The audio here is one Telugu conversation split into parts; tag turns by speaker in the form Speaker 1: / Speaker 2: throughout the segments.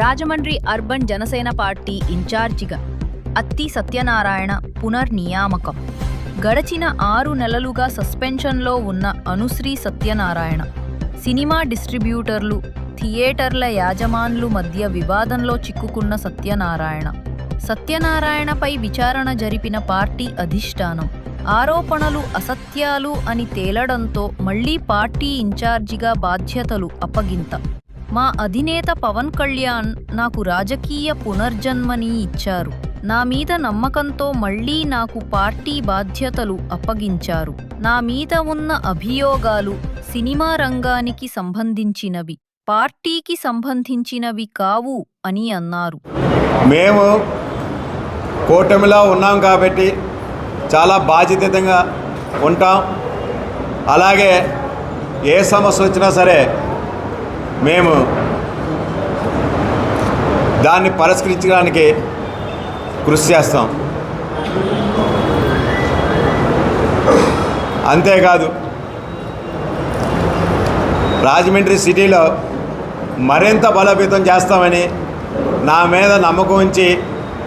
Speaker 1: రాజమండ్రి అర్బన్ జనసేన పార్టీ ఇన్ఛార్జిగా అత్తి సత్యనారాయణ పునర్నియామకం. గడచిన 6 నెలలుగా సస్పెన్షన్లో ఉన్న అనుశ్రీ సత్యనారాయణ సినిమా డిస్ట్రిబ్యూటర్లు, థియేటర్ల యాజమాన్లు మధ్య వివాదంలో చిక్కుకున్న సత్యనారాయణపై విచారణ జరిపిన పార్టీ అధిష్టానం ఆరోపణలు అసత్యాలు అని తేలడంతో మళ్లీ పార్టీ ఇన్ఛార్జిగా బాధ్యతలు అప్పగింత. మా అధినేత పవన్ కళ్యాణ్ నాకు రాజకీయ పునర్జన్మని ఇచ్చారు. నా మీద నమ్మకంతో మళ్లీ నాకు పార్టీ బాధ్యతలు అప్పగించారు. నా మీద ఉన్న అభియోగాలు సినిమా రంగానికి సంబంధించినవి, పార్టీకి సంబంధించినవి కావు అని అన్నారు.
Speaker 2: మేము కూటమిలో ఉన్నాం కాబట్టి చాలా బాధ్యతగా ఉంటాం. అలాగే ఏ సమస్య వచ్చినా సరే మేము దాన్ని పరిష్కరించడానికి కృషి చేస్తాం. అంతేకాదు, రాజమండ్రి సిటీలో మరింత బలోపేతం చేస్తామని నా మీద నమ్మకం ఉంచి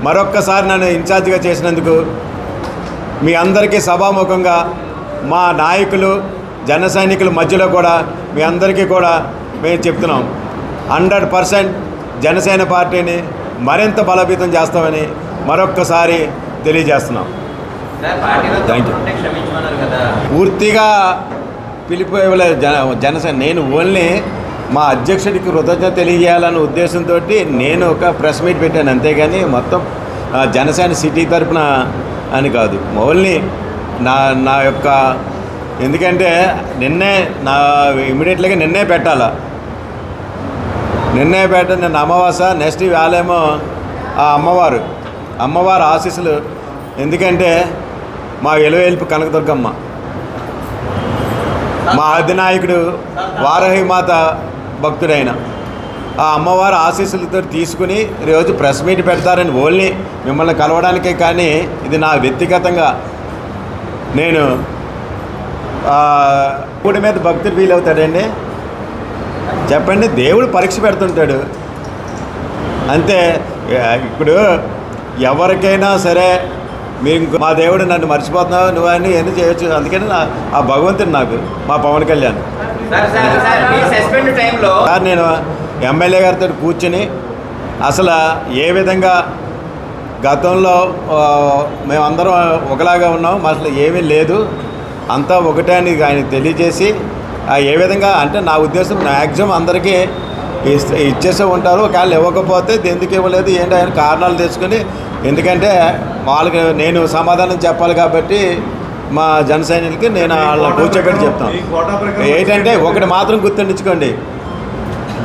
Speaker 2: మరొక్కసారి నన్ను ఇన్ఛార్జిగా చేసినందుకు మీ అందరికీ సభాముఖంగా మా నాయకులు, జన సైనికుల మధ్యలో కూడా మీ అందరికీ కూడా మేము చెప్తున్నాం, 100% జనసేన పార్టీని మరింత బలోపేతం చేస్తామని మరొక్కసారి తెలియజేస్తున్నాం. Thank you. పూర్తిగా పిలుపు ఇవ్వలేదు జనసేన. నేను ఓన్లీ మా అధ్యక్షుడికి కృతజ్ఞత తెలియజేయాలన్న ఉద్దేశంతో నేను ఒక ప్రెస్ మీట్ పెట్టాను, అంతేగాని మొత్తం జనసేన సిటీ తరఫున అని కాదు. ఓన్లీ నా యొక్క, ఎందుకంటే ఇమ్మీడియట్గా నిన్నే పెట్టాలా, నిన్నే నిన్న అమావాస, నెక్స్ట్ వేళేమో ఆ అమ్మవారు ఆశీస్సులు. ఎందుకంటే మా వెలువేల్పు కనకదుర్గమ్మ, మా అధినాయకుడు వారాహిమాత భక్తుడైన ఆ అమ్మవారి ఆశీస్సులతో తీసుకుని ఈరోజు ప్రెస్ మీట్ పెడతారని ఓన్లీ మిమ్మల్ని కలవడానికే. కానీ ఇది నా వ్యక్తిగతంగా నేను దేవుడి మీద భక్తుడు ఫీల్ అవుతాడండి. చెప్పండి, దేవుడు పరీక్ష పెడుతుంటాడు అంతే. ఇప్పుడు ఎవరికైనా సరే మీరు మా దేవుడు నన్ను మర్చిపోతున్నావు నువ్వు అని ఎన్ని చేయొచ్చు. అందుకని ఆ భగవంతుడు నాకు మా పవన్ కళ్యాణ్. సార్ నేను ఎమ్మెల్యే గారితో కూర్చుని అసలు ఏ విధంగా గతంలో మేమందరం ఒకలాగా ఉన్నాం, అసలు ఏమీ లేదు, అంతా ఒకటే అని ఆయన తెలియజేసి ఏ విధంగా అంటే నా ఉద్దేశం మ్యాక్సిమం అందరికీ ఇచ్చేసే ఉంటారు. ఒకవేళ ఇవ్వకపోతే ఎందుకు ఇవ్వలేదు ఏంటి ఆయన కారణాలు తెచ్చుకొని, ఎందుకంటే వాళ్ళకి నేను సమాధానం చెప్పాలి కాబట్టి మా జన సైనికులకి నేను వాళ్ళని కూర్చోబెట్టి చెప్తాను. ఏంటంటే ఒకటి మాత్రం గుర్తుండించుకోండి,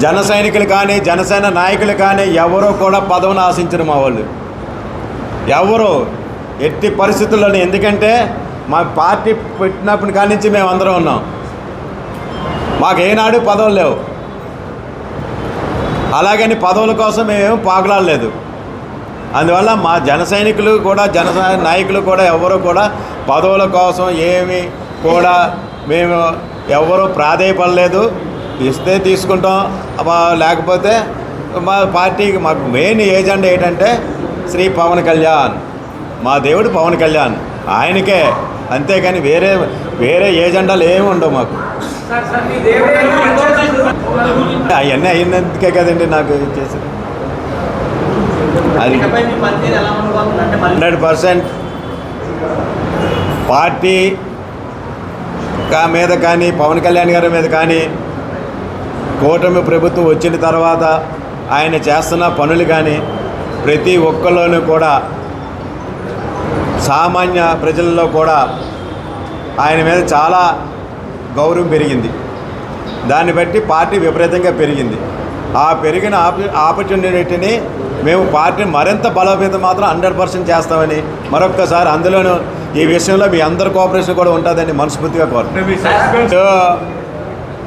Speaker 2: జన సైనికులు కానీ జనసేన నాయకులు కానీ ఎవరో కూడా పదవిని ఆశించరు మా వాళ్ళు, ఎవరు ఎట్టి పరిస్థితుల్లోనే. ఎందుకంటే మా పార్టీ పెట్టినప్పటి కాడి నుంచి మేము అందరం ఉన్నాం, మాకు ఏనాడు పదవులు లేవు. అలాగని పదవుల కోసం మేము పాకులాడలేదు. అందువల్ల మా జన సైనికులు కూడా జనసేన నాయకులు కూడా ఎవరు కూడా పదవుల కోసం ఏమి కూడా మేము ఎవరు ప్రాధేయపడలేదు. ఇస్తే తీసుకుంటాం, లేకపోతే మా పార్టీకి మాకు మెయిన్ ఏజెండా ఏంటంటే శ్రీ పవన్ కళ్యాణ్, మా దేవుడు పవన్ కళ్యాణ్, ఆయనకే. అంతేకాని వేరే ఏజెండాలు ఏమి ఉండవు మాకు. అవన్నీ అయినందుకే కదండి నాకు ఇచ్చేసి. అది 100% పార్టీ మీద కానీ పవన్ కళ్యాణ్ గారి మీద కానీ కూటమి ప్రభుత్వం వచ్చిన తర్వాత ఆయన చేస్తున్న పనులు కానీ ప్రతి ఒక్కరిలోనూ కూడా సామాన్య ప్రజల్లో కూడా ఆయన మీద చాలా గౌరవం పెరిగింది. దాన్ని బట్టి పార్టీ విపరీతంగా పెరిగింది. ఆ పెరిగిన ఆపర్చునిటీని మేము పార్టీని మరింత బలోపేతం మాత్రం 100% చేస్తామని మరొక్కసారి, అందులోనూ ఈ విషయంలో మీ అందరి కోఆపరేషన్ కూడా ఉంటుందని మనస్ఫూర్తిగా కోరుతున్నాను. సో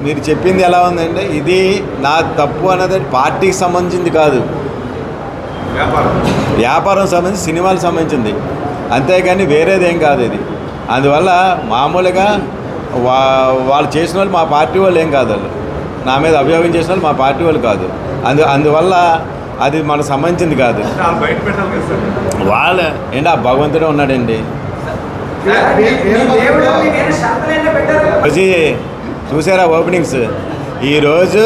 Speaker 2: మీరు చెప్పింది ఎలా ఉందంటే, ఇది నా తప్పు అన్నది పార్టీకి సంబంధించింది కాదు, వ్యాపారం సంబంధించి సినిమాలకు సంబంధించింది, అంతేగాని వేరేదేం కాదు ఇది. అందువల్ల మామూలుగా వాళ్ళు చేసిన వాళ్ళు మా పార్టీ వాళ్ళు ఏం కాదు, వాళ్ళు నా మీద అభియోగం చేసిన వాళ్ళు మా పార్టీ వాళ్ళు కాదు. అందువల్ల అది మనకు సంబంధించింది కాదు. వాళ్ళ ఏంటి ఆ భగవంతుడే ఉన్నాడండి. రోజు చూసారా ఓపెనింగ్స్? ఈరోజు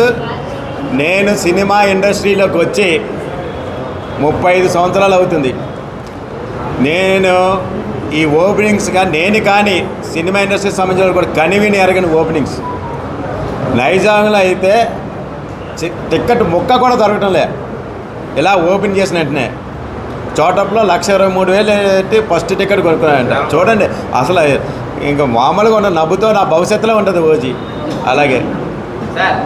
Speaker 2: నేను సినిమా ఇండస్ట్రీలోకి వచ్చి 35 సంవత్సరాలు అవుతుంది. నేను ఈ ఓపెనింగ్స్గా కానీ సినిమా ఇండస్ట్రీకి సంబంధించిన కూడా కనివిని ఎరగని ఓపెనింగ్స్. నైజాంలో అయితే టికెట్ ముక్క కూడా దొరకటం లే. ఇలా ఓపెన్ చేసిన వెంటనే చోటప్లో 1,23,000 పెట్టి ఫస్ట్ టికెట్ కొనుక్కున్నాయంట. చూడండి అసలు ఇంకా మామూలుగా ఉన్న నవ్వుతో నా భవిష్యత్తులో ఉంటుంది ఓజీ. అలాగే
Speaker 3: సార్,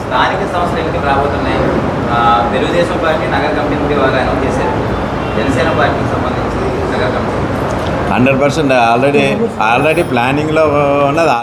Speaker 3: స్థానిక సంస్థలు ఎన్నికలు రాబోతున్నాయి. తెలుగుదేశం పార్టీ నగర కమిటీ వాళ్ళు అనౌన్స్ చేశారు. జనసేన పార్టీకి సంబంధించి నగర కమిటీ
Speaker 2: 100% ఆల్రెడీ ప్లానింగ్లో ఉన్నది.